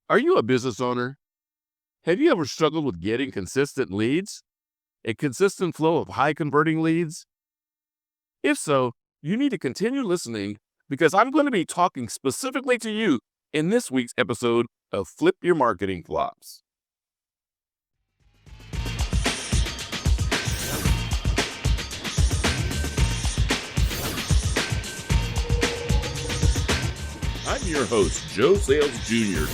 Are you a business owner? Have you ever struggled with getting consistent leads? A consistent flow of high converting leads? If so, you need to continue listening because I'm going to be talking specifically to you in this week's episode of Flip Your Marketing Flops. I'm your host, Joe Sayles Jr.,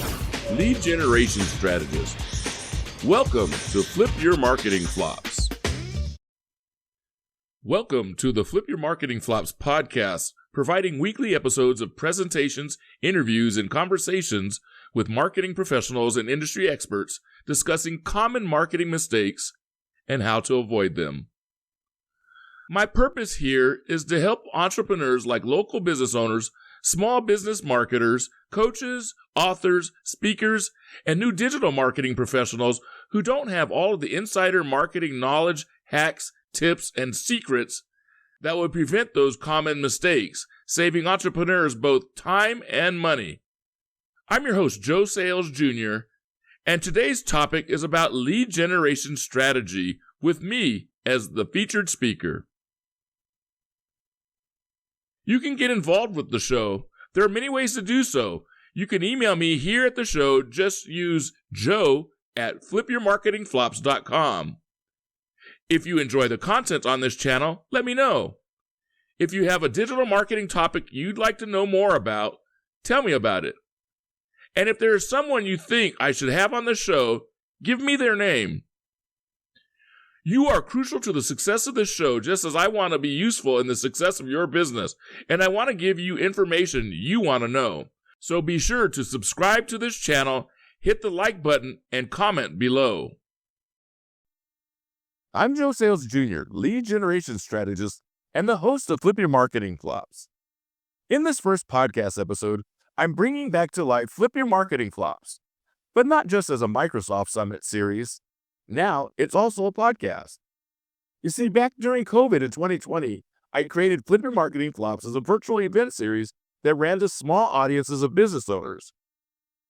Lead Generation Strategist. Welcome to Flip Your Marketing Flops. Welcome to the Flip Your Marketing Flops podcast, providing weekly episodes of presentations, interviews, and conversations with marketing professionals and industry experts discussing common marketing mistakes and how to avoid them. My purpose here is to help entrepreneurs like local business owners, small business marketers, coaches, authors, speakers, and new digital marketing professionals who don't have all of the insider marketing knowledge, hacks, tips, and secrets that would prevent those common mistakes, saving entrepreneurs both time and money. I'm your host, Joe Sayles Jr., and today's topic is about lead generation strategy with me as the featured speaker. You can get involved with the show. There are many ways to do so. You can email me here at the show. Just use joe@flipyourmarketingflops.com. If you enjoy the content on this channel, let me know. If you have a digital marketing topic you'd like to know more about, tell me about it. And if there is someone you think I should have on the show, give me their name. You are crucial to the success of this show, just as I want to be useful in the success of your business, and I want to give you information you want to know. So be sure to subscribe to this channel, hit the like button, and comment below. I'm Joe Sayles Jr., Lead Generation Strategist, and the host of Flip Your Marketing Flops. In this first podcast episode, I'm bringing back to life Flip Your Marketing Flops, but not just as a Microsoft Summit series. Now, it's also a podcast. You see, back during COVID in 2020, I created Flip Your Marketing Flops as a virtual event series that ran to small audiences of business owners.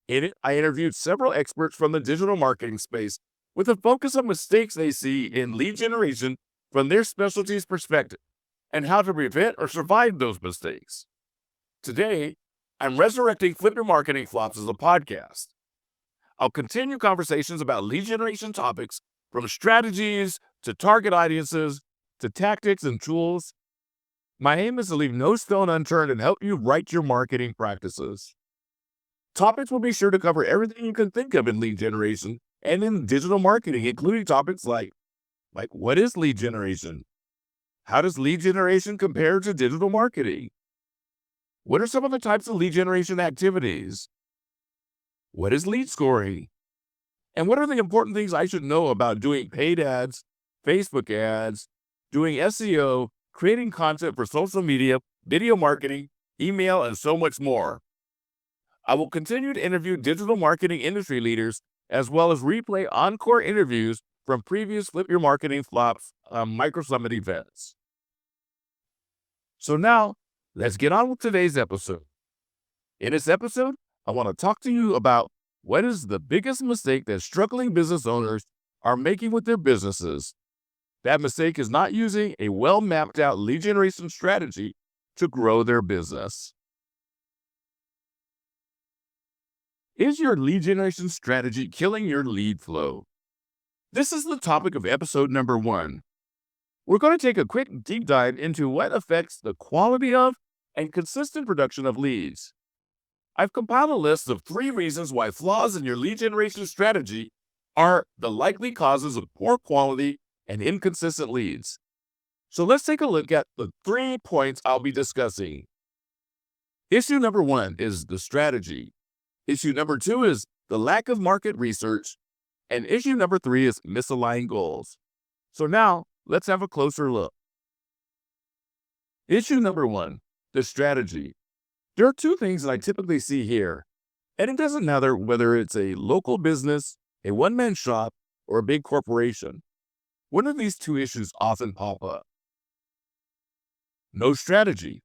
In it, I interviewed several experts from the digital marketing space with a focus on mistakes they see in lead generation from their specialty's perspective and how to prevent or survive those mistakes. Today, I'm resurrecting Flip Your Marketing Flops as a podcast. I'll continue conversations about lead generation topics from strategies to target audiences to tactics and tools. My aim is to leave no stone unturned and help you write your marketing practices. Topics will be sure to cover everything you can think of in lead generation and in digital marketing, including topics like what is lead generation? How does lead generation compare to digital marketing? What are some of the types of lead generation activities? What is lead scoring? And what are the important things I should know about doing paid ads, Facebook ads, doing SEO, creating content for social media, video marketing, email, and so much more? I will continue to interview digital marketing industry leaders as well as replay encore interviews from previous Flip Your Marketing Flops Micro Summit events. So now, let's get on with today's episode. In this episode, I want to talk to you about what is the biggest mistake that struggling business owners are making with their businesses. That mistake is not using a well-mapped out lead generation strategy to grow their business. Is your lead generation strategy killing your lead flow? This is the topic of episode number 1. We're going to take a quick deep dive into what affects the quality of and consistent production of leads. I've compiled a list of 3 reasons why flaws in your lead generation strategy are the likely causes of poor quality and inconsistent leads. So let's take a look at the 3 points I'll be discussing. Issue number 1 is the strategy. Issue number 2 is the lack of market research. And issue number 3 is misaligned goals. So now let's have a closer look. Issue number 1, the strategy. There are 2 things that I typically see here, and it doesn't matter whether it's a local business, a one-man shop, or a big corporation. One of these 2 issues often pop up. No strategy.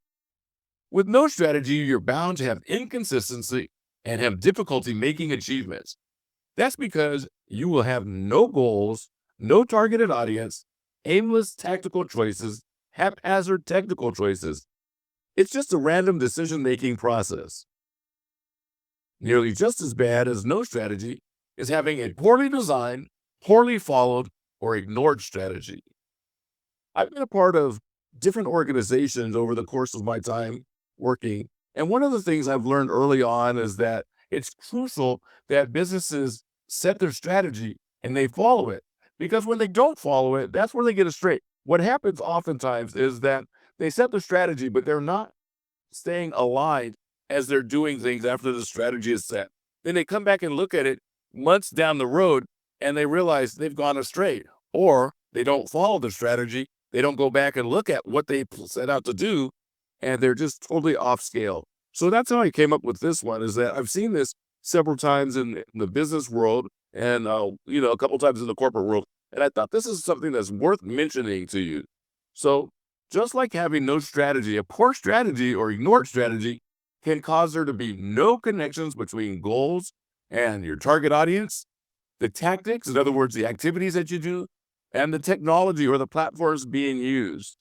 With no strategy, you're bound to have inconsistency and have difficulty making achievements. That's because you will have no goals, no targeted audience, aimless tactical choices, haphazard technical choices. It's just a random decision-making process. Nearly just as bad as no strategy is having a poorly designed, poorly followed, or ignored strategy. I've been a part of different organizations over the course of my time working. And one of the things I've learned early on is that it's crucial that businesses set their strategy and they follow it. Because when they don't follow it, that's where they get astray. What happens oftentimes is that they set the strategy, but they're not staying aligned as they're doing things after the strategy is set. Then they come back and look at it months down the road and they realize they've gone astray, or they don't follow the strategy. They don't go back and look at what they set out to do, and they're just totally off scale. So that's how I came up with this one, is that I've seen this several times in the business world and, a couple times in the corporate world. And I thought this is something that's worth mentioning to you. So just like having no strategy, a poor strategy or ignored strategy can cause there to be no connections between goals and your target audience, the tactics, in other words, the activities that you do, and the technology or the platforms being used.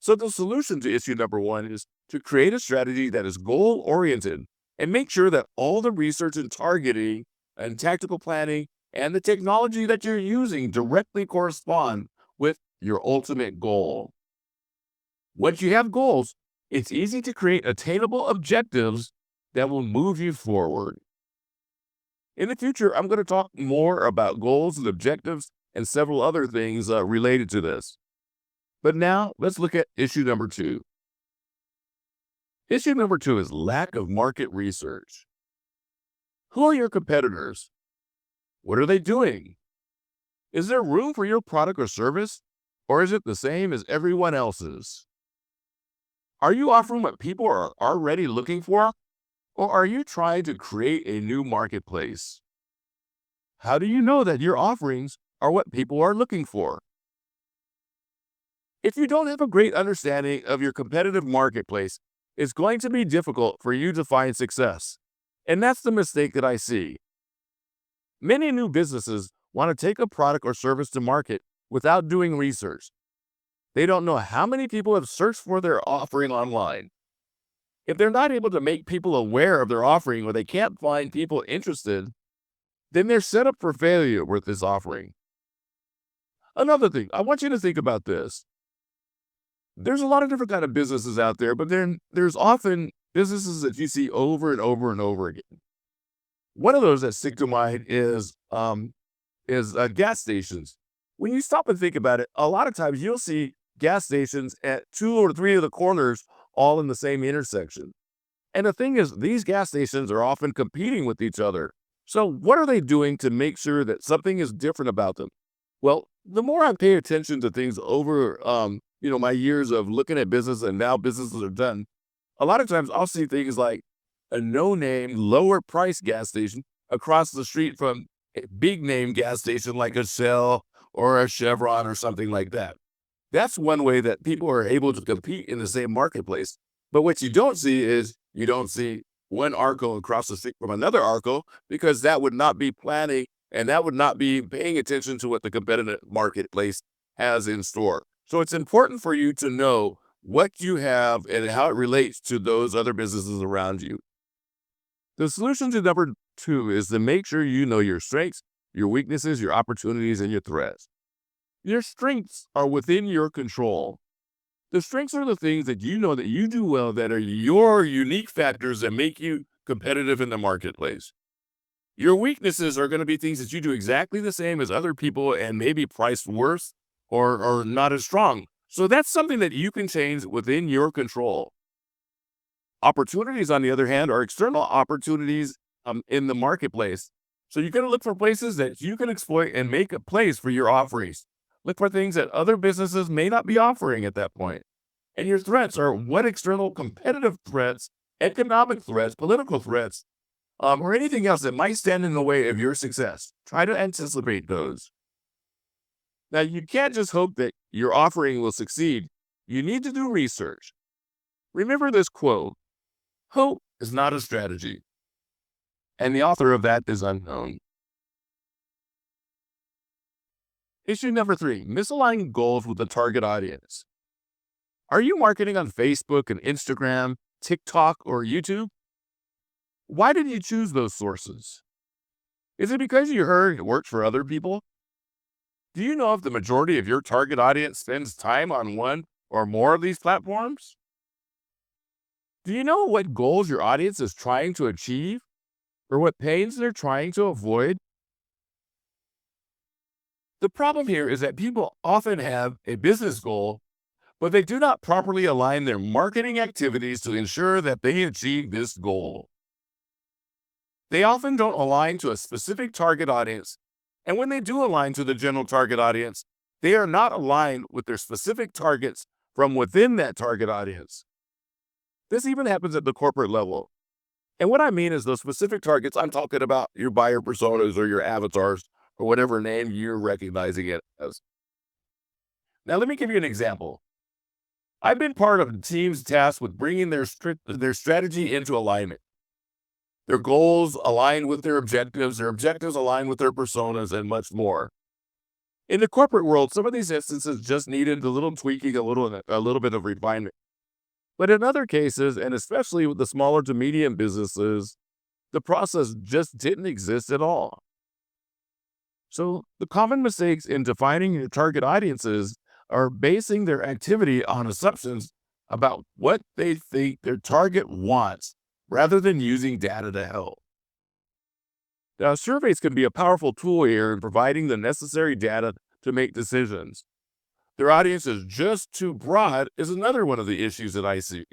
So the solution to issue number one is to create a strategy that is goal-oriented and make sure that all the research and targeting and tactical planning and the technology that you're using directly correspond with your ultimate goal. Once you have goals, it's easy to create attainable objectives that will move you forward. In the future, I'm going to talk more about goals and objectives and several other things related to this. But now let's look at issue number two. Issue number two is lack of market research. Who are your competitors? What are they doing? Is there room for your product or service, or is it the same as everyone else's? Are you offering what people are already looking for, or are you trying to create a new marketplace? How do you know that your offerings are what people are looking for? If you don't have a great understanding of your competitive marketplace, it's going to be difficult for you to find success. And that's the mistake that I see. Many new businesses want to take a product or service to market without doing research. They don't know how many people have searched for their offering online. If they're not able to make people aware of their offering or they can't find people interested, then they're set up for failure with this offering. Another thing, I want you to think about this. There's a lot of different kind of businesses out there, but then there's often businesses that you see over and over and over again. One of those that stick to mind is gas stations. When you stop and think about it, a lot of times you'll see gas stations at 2 or 3 of the corners all in the same intersection. And the thing is, these gas stations are often competing with each other. So what are they doing to make sure that something is different about them? Well, the more I pay attention to things over, my years of looking at business and now businesses are done, a lot of times I'll see things like a no-name, lower price gas station across the street from a big name gas station like a Shell or a Chevron or something like that. That's one way that people are able to compete in the same marketplace. But what you don't see is you don't see one Arco across the street from another Arco, because that would not be planning and that would not be paying attention to what the competitive marketplace has in store. So it's important for you to know what you have and how it relates to those other businesses around you. The solution to number two is to make sure you know your strengths, your weaknesses, your opportunities, and your threats. Your strengths are within your control. The strengths are the things that you know that you do well, that are your unique factors that make you competitive in the marketplace. Your weaknesses are going to be things that you do exactly the same as other people and maybe priced worse or not as strong. So that's something that you can change within your control. Opportunities, on the other hand, are external opportunities in the marketplace. So you're going to look for places that you can exploit and make a place for your offerings. Look for things that other businesses may not be offering at that point. And your threats are what external competitive threats, economic threats, political threats, or anything else that might stand in the way of your success. Try to anticipate those. Now, you can't just hope that your offering will succeed. You need to do research. Remember this quote: hope is not a strategy. and the author of that is unknown. Issue number 3, misaligned goals with the target audience. Are you marketing on Facebook and Instagram, TikTok, or YouTube? Why did you choose those sources? Is it because you heard it worked for other people? Do you know if the majority of your target audience spends time on one or more of these platforms? Do you know what goals your audience is trying to achieve or what pains they're trying to avoid? The problem here is that people often have a business goal, but they do not properly align their marketing activities to ensure that they achieve this goal. They often don't align to a specific target audience, and when they do align to the general target audience, they are not aligned with their specific targets from within that target audience. This even happens at the corporate level. And what I mean is those specific targets, I'm talking about your buyer personas or your avatars or whatever name you're recognizing it as. Now, let me give you an example. I've been part of teams tasked with bringing their strategy into alignment. Their goals align with their objectives align with their personas, and much more. In the corporate world, some of these instances just needed a little tweaking, a little bit of refinement. But in other cases, and especially with the smaller to medium businesses, the process just didn't exist at all. So the common mistakes in defining your target audiences are basing their activity on assumptions about what they think their target wants rather than using data to help. Now, surveys can be a powerful tool here in providing the necessary data to make decisions. Their audience is just too broad is another one of the issues that I see.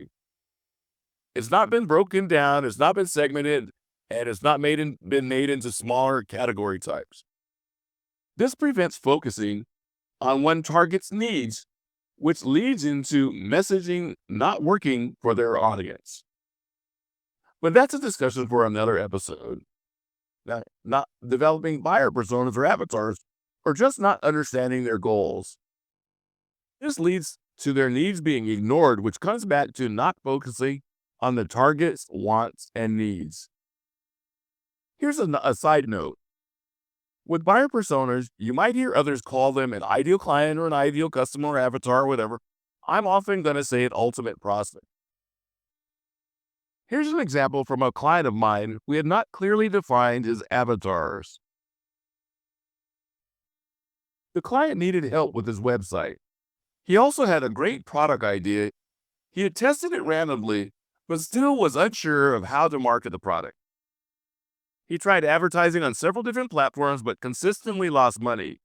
It's not been broken down, it's not been segmented, and it's not been made into smaller category types. This prevents focusing on one target's needs, which leads into messaging not working for their audience. But that's a discussion for another episode. Now, not developing buyer personas or avatars, or just not understanding their goals. This leads to their needs being ignored, which comes back to not focusing on the target's wants and needs. Here's a side note. With buyer personas, you might hear others call them an ideal client or an ideal customer or avatar or whatever. I'm often going to say an ultimate prospect. Here's an example from a client of mine who had not clearly defined his avatars. The client needed help with his website. He also had a great product idea. He had tested it randomly, but still was unsure of how to market the product. He tried advertising on several different platforms, but consistently lost money.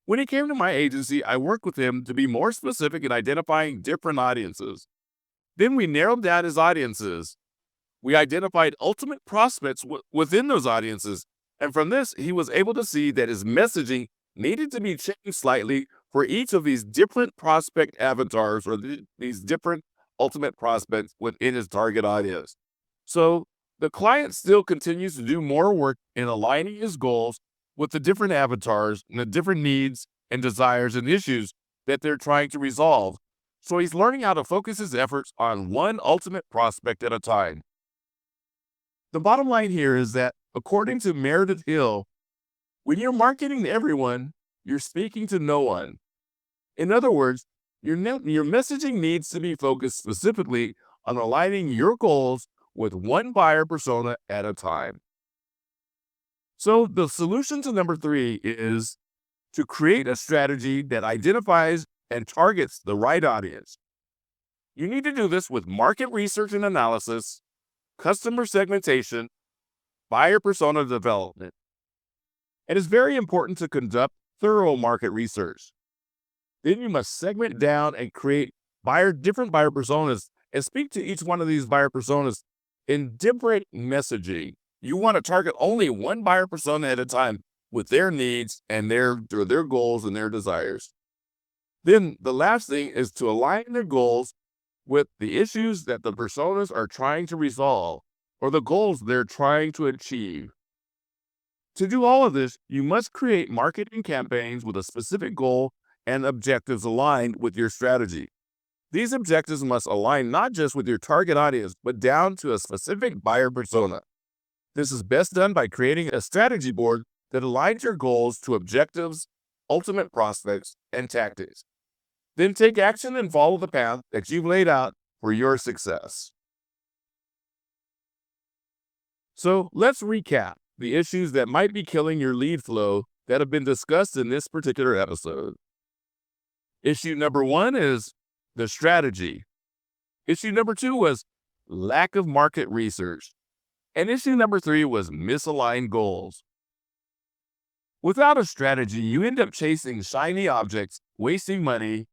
When he came to my agency, I worked with him to be more specific in identifying different audiences. Then we narrowed down his audiences. We identified ultimate prospects within those audiences, and from this, he was able to see that his messaging needed to be changed slightly for each of these different prospect avatars or these different ultimate prospects within his target audience. So the client still continues to do more work in aligning his goals with the different avatars and the different needs and desires and issues that they're trying to resolve. So he's learning how to focus his efforts on one ultimate prospect at a time. The bottom line here is that, according to Meredith Hill, when you're marketing to everyone, you're speaking to no one. In other words, your messaging needs to be focused specifically on aligning your goals with one buyer persona at a time. So the solution to number 3 is to create a strategy that identifies and targets the right audience. You need to do this with market research and analysis, customer segmentation, buyer persona development. It is very important to conduct thorough market research. Then you must segment down and create different buyer personas and speak to each one of these buyer personas in different messaging. You want to target only one buyer persona at a time with their needs and their goals and their desires. Then the last thing is to align their goals with the issues that the personas are trying to resolve or the goals they're trying to achieve. To do all of this, you must create marketing campaigns with a specific goal and objectives aligned with your strategy. These objectives must align not just with your target audience, but down to a specific buyer persona. This is best done by creating a strategy board that aligns your goals to objectives, ultimate prospects, and tactics. Then take action and follow the path that you've laid out for your success. So let's recap the issues that might be killing your lead flow that have been discussed in this particular episode. Issue number 1 is the strategy. Issue number 2 was lack of market research. And issue number 3 was misaligned goals. Without a strategy, you end up chasing shiny objects, wasting money,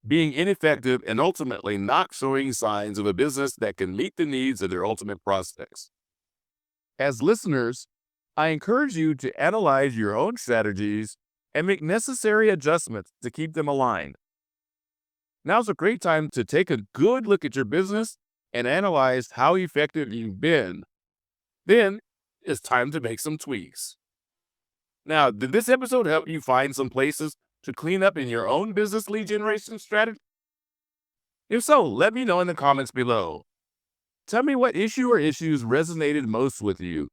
being ineffective, and ultimately not showing signs of a business that can meet the needs of their ultimate prospects. As listeners, I encourage you to analyze your own strategies and make necessary adjustments to keep them aligned. Now's a great time to take a good look at your business and analyze how effective you've been. Then it's time to make some tweaks. Now, did this episode help you find some places to clean up in your own business lead generation strategy? If so, let me know in the comments below. Tell me what issue or issues resonated most with you.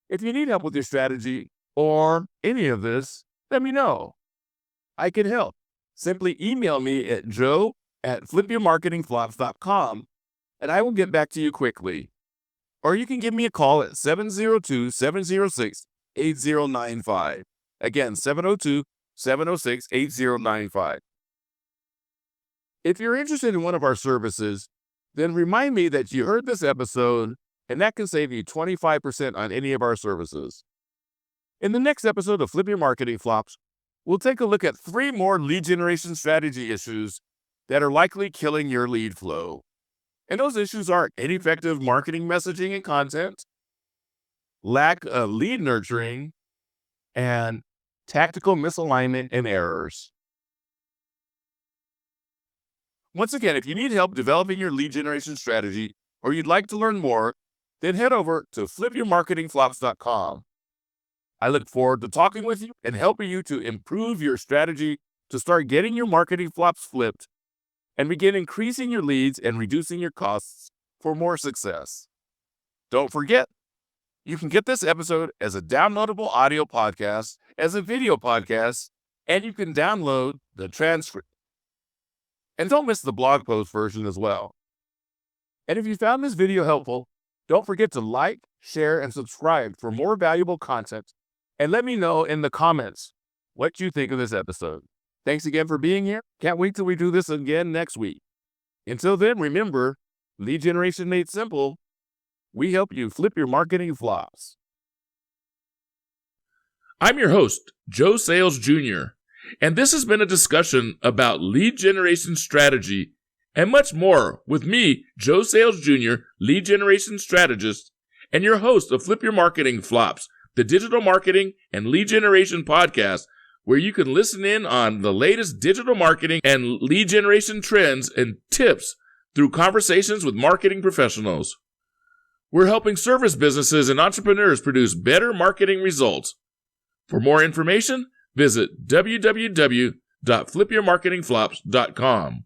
If you need help with your strategy or any of this, let me know. I can help. Simply email me at joe@flipyourmarketingflops.com and I will get back to you quickly. Or you can give me a call at 702-706-8095. Again, 702-706-8095. If you're interested in one of our services, then remind me that you heard this episode, and that can save you 25% on any of our services. In the next episode of Flip Your Marketing Flops, we'll take a look at 3 more lead generation strategy issues that are likely killing your lead flow. And those issues are ineffective marketing messaging and content, lack of lead nurturing, and tactical misalignment and errors. Once again, if you need help developing your lead generation strategy or you'd like to learn more, then head over to flipyourmarketingflops.com. I look forward to talking with you and helping you to improve your strategy to start getting your marketing flops flipped and begin increasing your leads and reducing your costs for more success. Don't forget, you can get this episode as a downloadable audio podcast, as a video podcast, and you can download the transcript. And don't miss the blog post version as well. And if you found this video helpful, don't forget to like, share, and subscribe for more valuable content. And let me know in the comments what you think of this episode. Thanks again for being here. Can't wait till we do this again next week. Until then, remember, lead generation made simple. We help you flip your marketing flops. I'm your host, Joe Sayles Jr., and this has been a discussion about lead generation strategy and much more with me, Joe Sayles Jr., lead generation strategist, and your host of Flip Your Marketing Flops, the digital marketing and lead generation podcast, where you can listen in on the latest digital marketing and lead generation trends and tips through conversations with marketing professionals. We're helping service businesses and entrepreneurs produce better marketing results. For more information, visit www.flipyourmarketingflops.com.